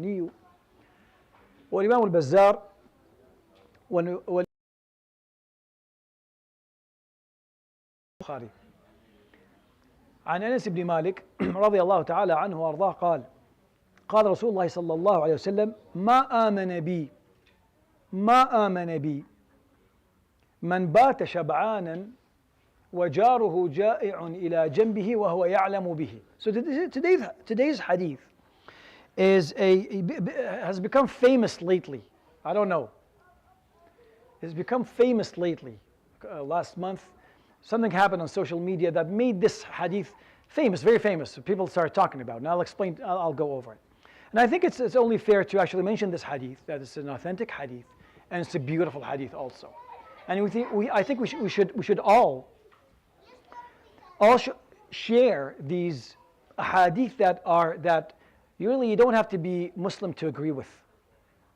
الطبراني والإمام البزار والبخاري. عن أنس بن مالك رضي الله تعالى عنه وأرضاه قال قال رسول الله صلى الله عليه وسلم ما آمن بي من بات شبعانا وجاره جائع إلى جنبه وهو يعلم به. So today's hadith has become famous lately. I don't know. It's become famous lately. Last month, something happened on social media that made this hadith famous, very famous. So people started talking about it. And I'll go over it. And I think it's only fair to actually mention this hadith, that it's an authentic hadith, and it's a beautiful hadith also. And I think we should all share these hadith that you don't have to be Muslim to agree with.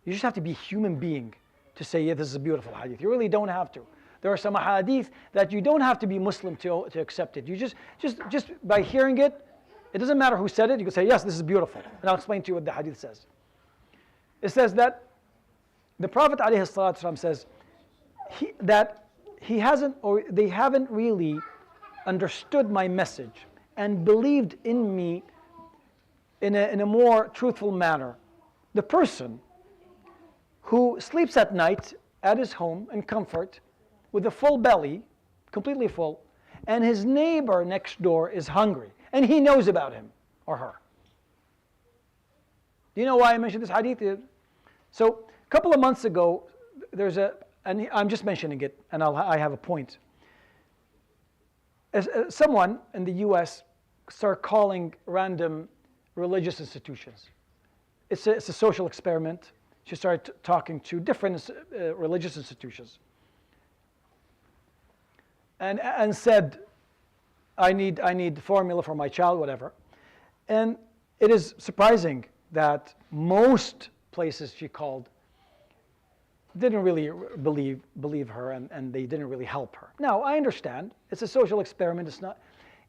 You just have to be a human being to say, yeah, this is a beautiful hadith. You really don't have to. There are some hadith that you don't have to be Muslim to accept it. You just by hearing it, it doesn't matter who said it, you can say, yes, this is beautiful. And I'll explain to you what the hadith says. It says that the Prophet ﷺ says they haven't really understood my message and believed in me in a more truthful manner. The person who sleeps at night at his home in comfort with a full belly, completely full, and his neighbor next door is hungry, and he knows about him or her. Do you know why I mentioned this hadith? So a couple of months ago, and I'm just mentioning it, and I have a point. Someone in the US started calling random religious institutions. It's a social experiment. She started talking to different religious institutions. And said, I need formula for my child, whatever. And it is surprising that most places she called didn't really believe her, and they didn't really help her. Now, I understand. It's a social experiment. It's not,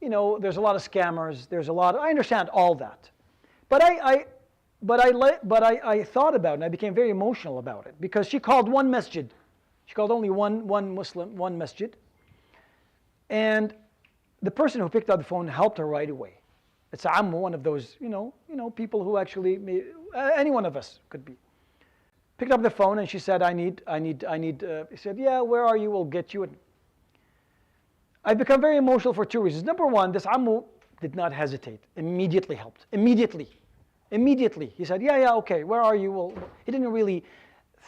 there's a lot of scammers. I understand all that. But I thought about it, and I became very emotional about it, because she called one masjid. She called only one Muslim, one masjid. And the person who picked up the phone helped her right away. It's ammu, one of those, people who actually, any one of us could be. Picked up the phone and she said, I need, he said, yeah, where are you? We'll get you. And I've become very emotional for two reasons. Number one, this ammu did not hesitate, immediately helped, immediately. He said, yeah, okay, where are you? Well, he didn't really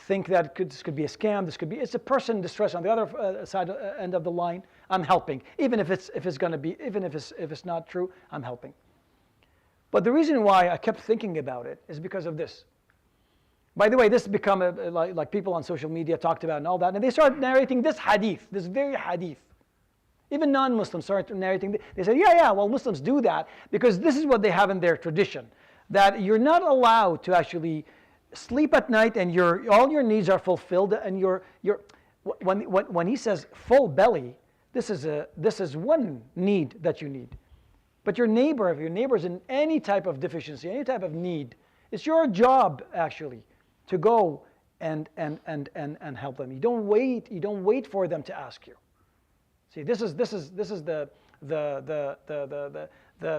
think that this could be a scam. It's a person in distress on the other side end of the line. I'm helping, even if it's not true. I'm helping. But the reason why I kept thinking about it is because of this. By the way, this become like people on social media talked about and all that, and they started narrating this hadith, this very hadith. Even non-Muslims started narrating. They said, yeah, well, Muslims do that because this is what they have in their tradition, that you're not allowed to actually sleep at night and all your needs are fulfilled, and when he says full belly, this is one need that you need. But your neighbor, if your neighbor's in any type of deficiency, any type of need, it's your job actually to go and help them. You don't wait for them to ask you. See, this is the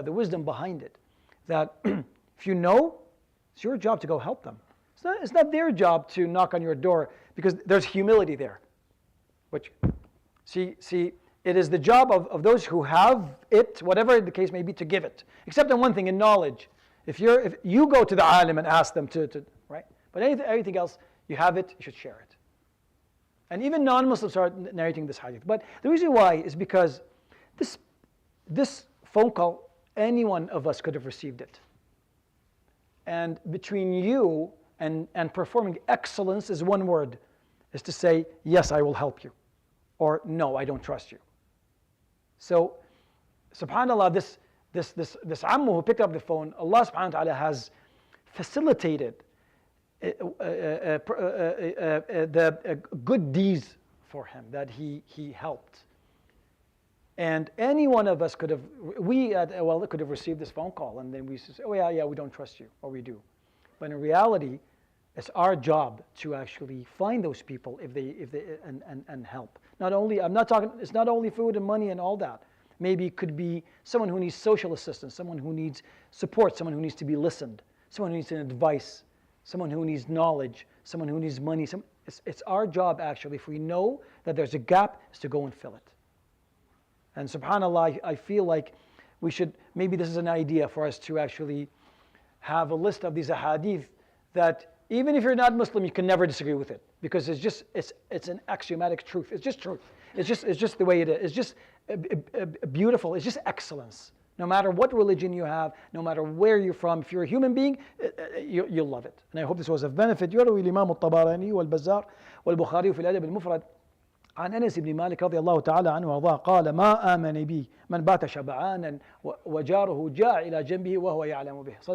wisdom behind it. That if you know, it's your job to go help them. It's not their job to knock on your door, because there's humility there. Which, see, it is the job of those who have it, whatever the case may be, to give it. Except in one thing, in knowledge. If you go to the alim and ask them to right? But everything else, you have it, you should share it. And even non-Muslims are narrating this hadith. But the reason why is because this phone call, any one of us could have received it. And between you and performing excellence is one word, is to say, yes, I will help you, or no, I don't trust you. So, subhanAllah, this ammu who picked up the phone, Allah subhanahu wa ta'ala has facilitated the good deeds for him, that he helped. And any one of us could have received this phone call, and then we say, oh yeah, we don't trust you, or we do. But in reality, it's our job to actually find those people if they and help. Not only, I'm not talking, it's not only food and money and all that. Maybe it could be someone who needs social assistance, someone who needs support, someone who needs to be listened, someone who needs an advice, someone who needs knowledge, someone who needs money. It's our job actually, if we know that there's a gap, is to go and fill it. And subhanAllah, I feel like we should, maybe this is an idea for us to actually have a list of these ahadith that even if you're not Muslim, you can never disagree with it, because it's an axiomatic truth. It's just truth. It's just the way it is. It's just beautiful. It's just excellence. No matter what religion you have, no matter where you're from, if you're a human being, you'll love it. And I hope this was of benefit. يروي الإمام الطبراني والبزار والبخاري في الأدب المفرد عن أنس بن مالك رضي الله تعالى عنه وأرضاه قال ما آمن بي من بات شبعانا وجاره جاع إلى جنبه وهو يعلم به. صدق